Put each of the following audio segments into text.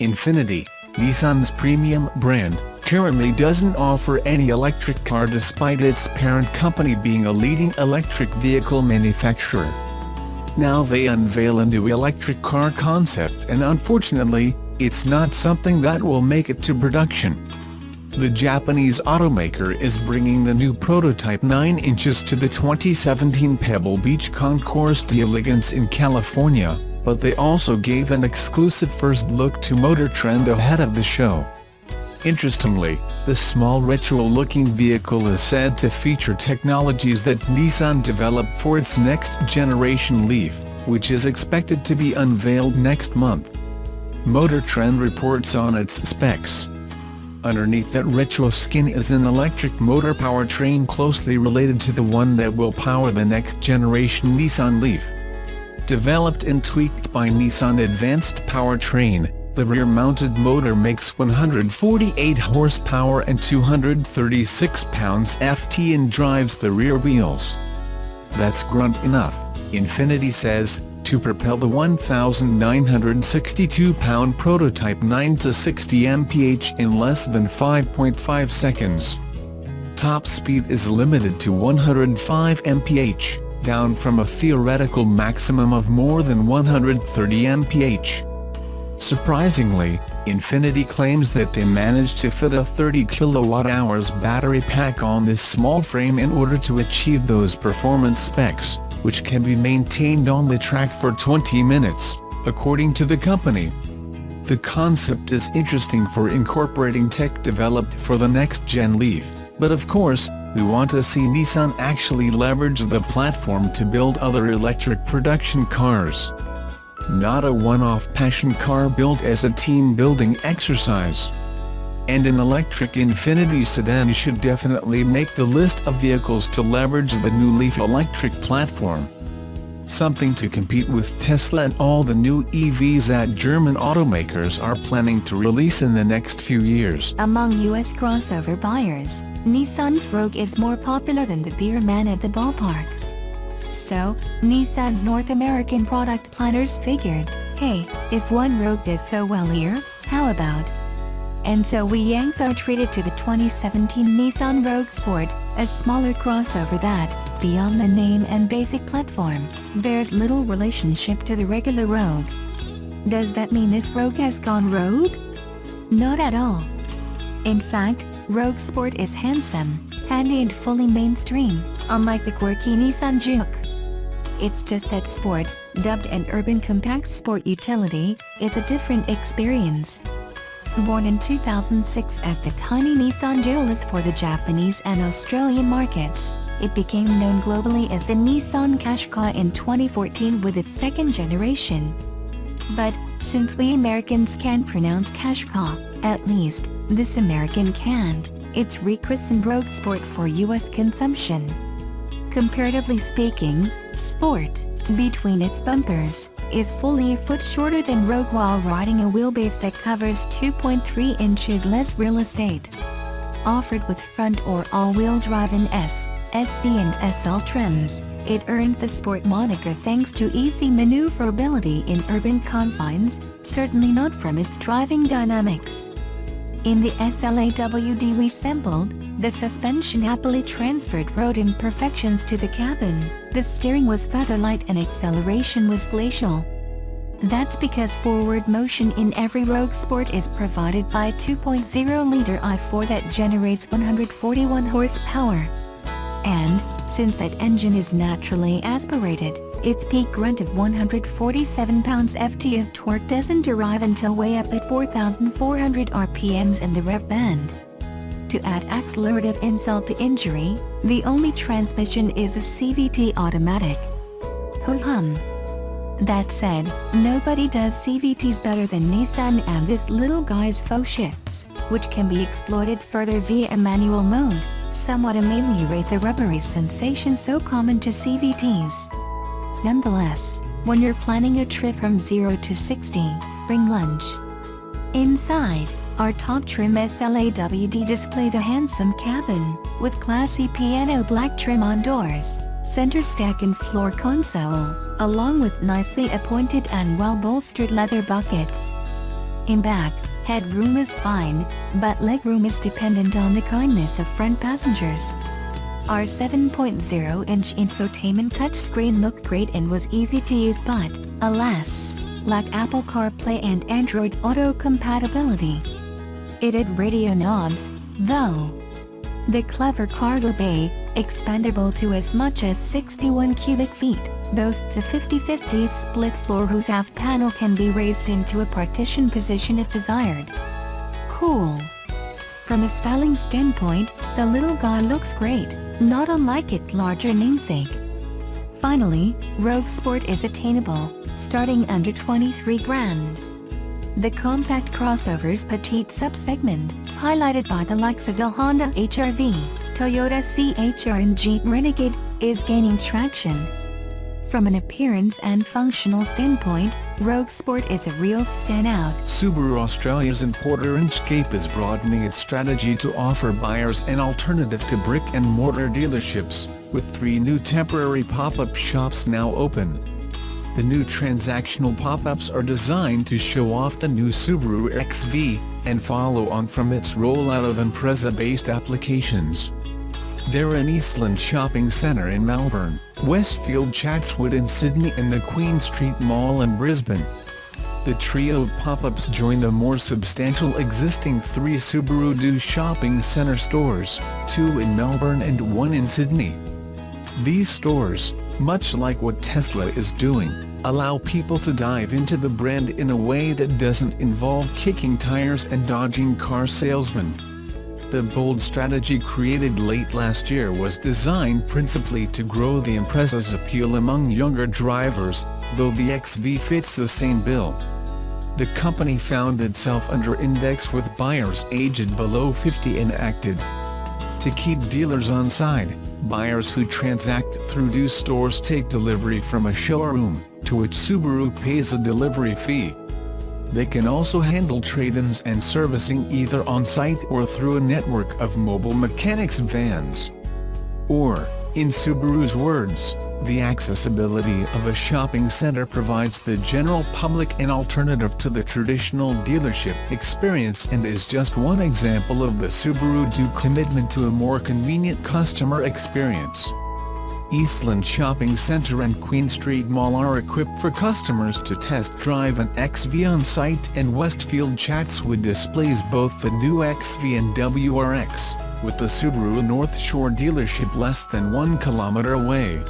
Infiniti, Nissan's premium brand, currently doesn't offer any electric car despite its parent company being a leading electric vehicle manufacturer. Now they unveil a new electric car concept, and unfortunately, it's not something that will make it to production. The Japanese automaker is bringing the new prototype 9 inches to the 2017 Pebble Beach Concours d'Elegance in California, but they also gave an exclusive first look to Motor Trend ahead of the show. Interestingly, the small retro-looking vehicle is said to feature technologies that Nissan developed for its next-generation Leaf, which is expected to be unveiled next month. Motor Trend reports on its specs. Underneath that retro skin is an electric motor powertrain closely related to the one that will power the next-generation Nissan Leaf. Developed and tweaked by Nissan Advanced Powertrain, the rear-mounted motor makes 148 horsepower and 236 pounds-ft and drives the rear wheels. That's grunt enough, Infiniti says, to propel the 1,962-pound prototype 9 to 60 mph in less than 5.5 seconds. Top speed is limited to 105 mph, down from a theoretical maximum of more than 130 mph. Surprisingly, Infiniti claims that they managed to fit a 30 kWh battery pack on this small frame in order to achieve those performance specs, which can be maintained on the track for 20 minutes, according to the company. The concept is interesting for incorporating tech developed for the next-gen Leaf, but of course, we want to see Nissan actually leverage the platform to build other electric production cars. Not a one-off passion car built as a team-building exercise. And an electric Infiniti sedan should definitely make the list of vehicles to leverage the new Leaf electric platform. Something to compete with Tesla and all the new EVs that German automakers are planning to release in the next few years. Among US crossover buyers, Nissan's Rogue is more popular than the beer man at the ballpark. So, Nissan's North American product planners figured, hey, if one Rogue does so well here, how about? And so we Yanks are treated to the 2017 Nissan Rogue Sport, a smaller crossover that, beyond the name and basic platform, bears little relationship to the regular Rogue. Does that mean this Rogue has gone rogue? Not at all. In fact, Rogue Sport is handsome, handy and fully mainstream, unlike the quirky Nissan Juke. It's just that Sport, dubbed an urban compact sport utility, is a different experience. Born in 2006 as the tiny Nissan Jewelist for the Japanese and Australian markets, it became known globally as the Nissan Qashqai in 2014 with its second generation. But, since we Americans can pronounce Qashqai, at least, this American can't, it's rechristened Rogue Sport for US consumption. Comparatively speaking, Sport, between its bumpers, is fully a foot shorter than Rogue while riding a wheelbase that covers 2.3 inches less real estate. Offered with front or all-wheel drive in S, SV and SL trims, it earns the Sport moniker thanks to easy maneuverability in urban confines, certainly not from its driving dynamics. In the SLAWD we sampled, the suspension happily transferred road imperfections to the cabin, the steering was featherlight and acceleration was glacial. That's because forward motion in every Rogue Sport is provided by a 2.0-liter i4 that generates 141 horsepower. And, since that engine is naturally aspirated, its peak grunt of 147 pounds-ft of torque doesn't arrive until way up at 4,400 RPMs in the rev band. To add accelerative insult to injury, the only transmission is a CVT automatic. Ho-hum. That said, nobody does CVTs better than Nissan, and this little guy's faux shifts, which can be exploited further via a manual mode, somewhat ameliorate the rubbery sensation so common to CVTs. Nonetheless, when you're planning a trip from 0 to 60, bring lunch. Inside, our top trim SLAWD displayed a handsome cabin, with classy piano black trim on doors, center stack and floor console, along with nicely appointed and well-bolstered leather buckets. In back, headroom is fine, but legroom is dependent on the kindness of front passengers. Our 7.0-inch infotainment touchscreen looked great and was easy to use, but, alas, lacked Apple CarPlay and Android Auto compatibility. It had radio knobs, though. The clever cargo bay, expandable to as much as 61 cubic feet, boasts a 50-50 split floor whose half panel can be raised into a partition position if desired. Cool. From a styling standpoint, the little guy looks great, not unlike its larger namesake. Finally, Rogue Sport is attainable, starting under 23 grand. The compact crossover's petite subsegment, highlighted by the likes of the Honda HR-V, Toyota CHR and Jeep Renegade, is gaining traction. From an appearance and functional standpoint, Rogue Sport is a real standout. Subaru Australia's importer Inchcape is broadening its strategy to offer buyers an alternative to brick-and-mortar dealerships, with 3 new temporary pop-up shops now open. The new transactional pop-ups are designed to show off the new Subaru XV, and follow on from its rollout of Impreza-based applications. They're in Eastland Shopping Centre in Melbourne, Westfield Chatswood in Sydney and the Queen Street Mall in Brisbane. The trio of pop-ups join the more substantial existing 3 Subaru Do Shopping Centre stores, 2 in Melbourne and 1 in Sydney. These stores, much like what Tesla is doing, allow people to dive into the brand in a way that doesn't involve kicking tires and dodging car salesmen. The bold strategy created late last year was designed principally to grow the Impreza's appeal among younger drivers, though the XV fits the same bill. The company found itself under-indexed with buyers aged below 50 and acted to keep dealers on side. Buyers who transact through Do stores take delivery from a showroom, to which Subaru pays a delivery fee. They can also handle trade-ins and servicing either on-site or through a network of mobile mechanics vans. Or, in Subaru's words, the accessibility of a shopping center provides the general public an alternative to the traditional dealership experience and is just one example of the Subaru Do commitment to a more convenient customer experience. Eastland Shopping Centre and Queen Street Mall are equipped for customers to test drive an XV on site, and Westfield Chatswood displays both the new XV and WRX, with the Subaru North Shore dealership less than 1 kilometre away.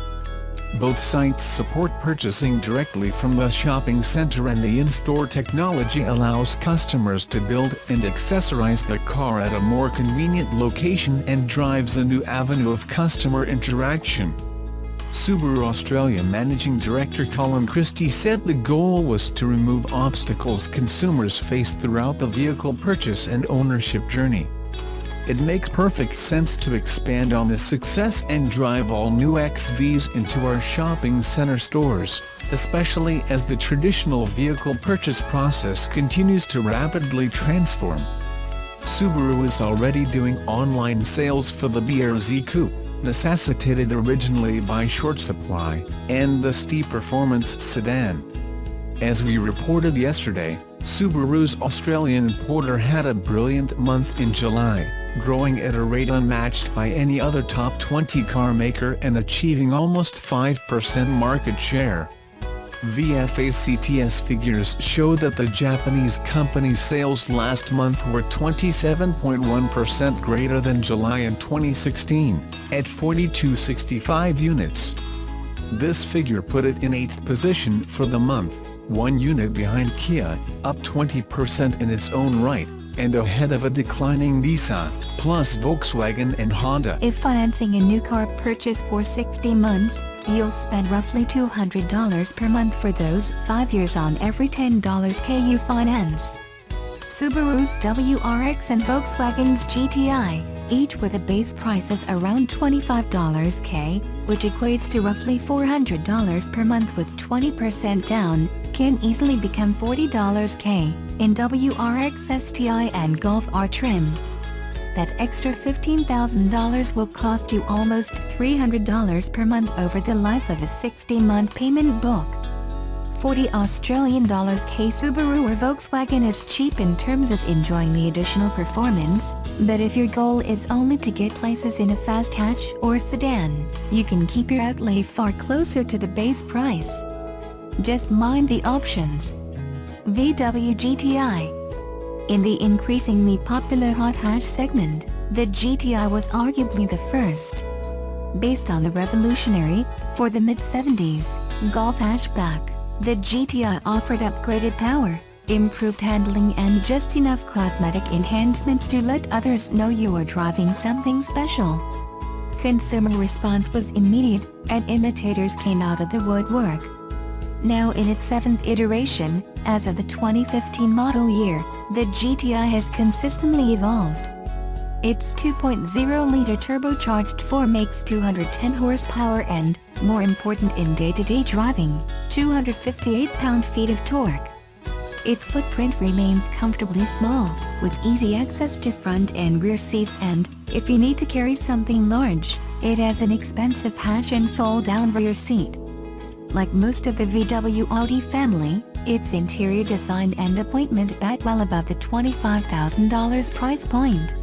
Both sites support purchasing directly from the shopping center, and the in-store technology allows customers to build and accessorize the car at a more convenient location and drives a new avenue of customer interaction. Subaru Australia Managing Director Colin Christie said the goal was to remove obstacles consumers face throughout the vehicle purchase and ownership journey. It makes perfect sense to expand on this success and drive all new XVs into our shopping center stores, especially as the traditional vehicle purchase process continues to rapidly transform. Subaru is already doing online sales for the BRZ Coupe, necessitated originally by short supply, and the steep performance sedan. As we reported yesterday, Subaru's Australian importer had a brilliant month in July, growing at a rate unmatched by any other top 20 car maker and achieving almost 5% market share. VFACTS figures show that the Japanese company's sales last month were 27.1% greater than July in 2016, at 4,265 units. This figure put it in 8th position for the month, 1 unit behind Kia, up 20% in its own right, and ahead of a declining Nissan, plus Volkswagen and Honda. If financing a new car purchase for 60 months, you'll spend roughly $200 per month for those 5 years on every $10K you finance. Subaru's WRX and Volkswagen's GTI, each with a base price of around $25K, which equates to roughly $400 per month with 20% down, can easily become $40K in WRX STI and Golf R trim. That extra $15,000 will cost you almost $300 per month over the life of a 60-month payment book. 40 Australian dollars k. Subaru or Volkswagen is cheap in terms of enjoying the additional performance, but if your goal is only to get places in a fast hatch or sedan, you can keep your outlay far closer to the base price. Just mind the options. VW GTI. In the increasingly popular hot hatch segment, the GTI was arguably the first. Based on the revolutionary, for the mid-70s, Golf hatchback, the GTI offered upgraded power, improved handling and just enough cosmetic enhancements to let others know you are driving something special. Consumer response was immediate, and imitators came out of the woodwork. Now in its 7th iteration, as of the 2015 model year, the GTI has consistently evolved. Its 2.0-liter turbocharged 4 makes 210 horsepower and, more important in day-to-day driving, 258 pound-feet of torque. Its footprint remains comfortably small, with easy access to front and rear seats and, if you need to carry something large, it has an expensive hatch and fold-down rear seat. Like most of the VW Audi family, its interior design and appointment bat well above the $25,000 price point.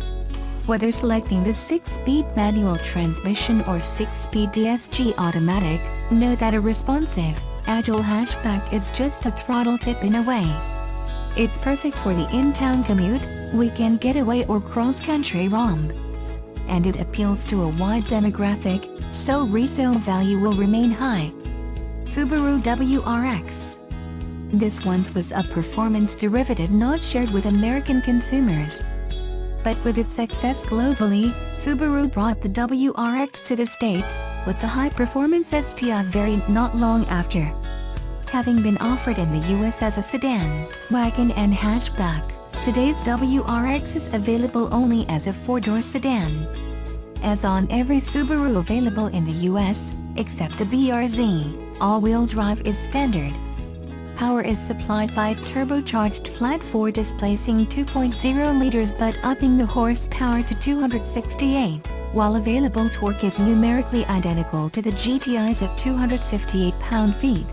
Whether selecting the 6-speed manual transmission or 6-speed DSG automatic, know that a responsive, agile hatchback is just a throttle tip in away. It's perfect for the in-town commute, weekend getaway or cross-country romp. And it appeals to a wide demographic, so resale value will remain high. Subaru WRX. This once was a performance derivative not shared with American consumers. But with its success globally, Subaru brought the WRX to the States, with the high-performance STI variant not long after. Having been offered in the US as a sedan, wagon and hatchback, today's WRX is available only as a 4-door sedan. As on every Subaru available in the US, except the BRZ, all-wheel drive is standard. Power is supplied by a turbocharged flat 4 displacing 2.0 liters but upping the horsepower to 268, while available torque is numerically identical to the GTI's at 258 pound-feet.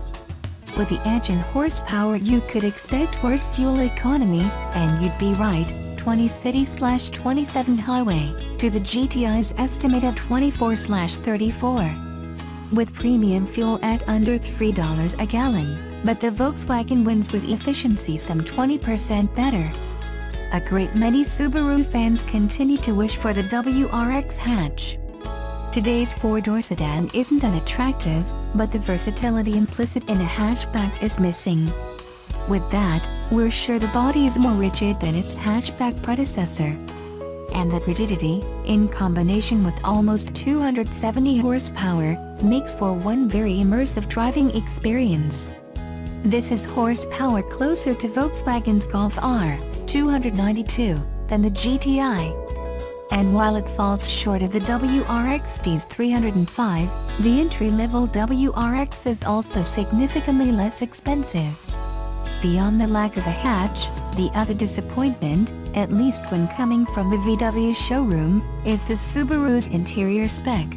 With the edge in horsepower you could expect worse fuel economy, and you'd be right, 20 city/27 highway, to the GTI's estimated 24/34. With premium fuel at under $3 a gallon, but the Volkswagen wins with efficiency some 20% better. A great many Subaru fans continue to wish for the WRX hatch. Today's 4-door sedan isn't unattractive, but the versatility implicit in a hatchback is missing. With that, we're sure the body is more rigid than its hatchback predecessor. And that rigidity, in combination with almost 270 horsepower, makes for one very immersive driving experience. This is horsepower closer to Volkswagen's Golf R, 292, than the GTI. And while it falls short of the WRX's 305, the entry-level WRX is also significantly less expensive. Beyond the lack of a hatch, the other disappointment, at least when coming from the VW showroom, is the Subaru's interior spec.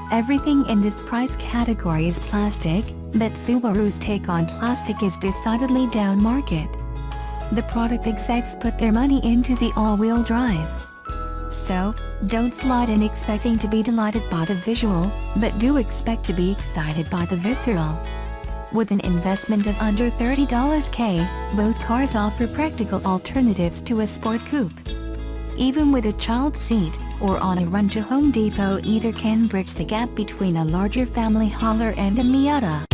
Everything in this price category is plastic, but Subaru's take on plastic is decidedly down market. The product execs put their money into the all-wheel drive. So, don't slide in expecting to be delighted by the visual, but do expect to be excited by the visceral. With an investment of under $30 K, both cars offer practical alternatives to a sport coupe. Even with a child seat, or on a run to Home Depot, either can bridge the gap between a larger family hauler and a Miata.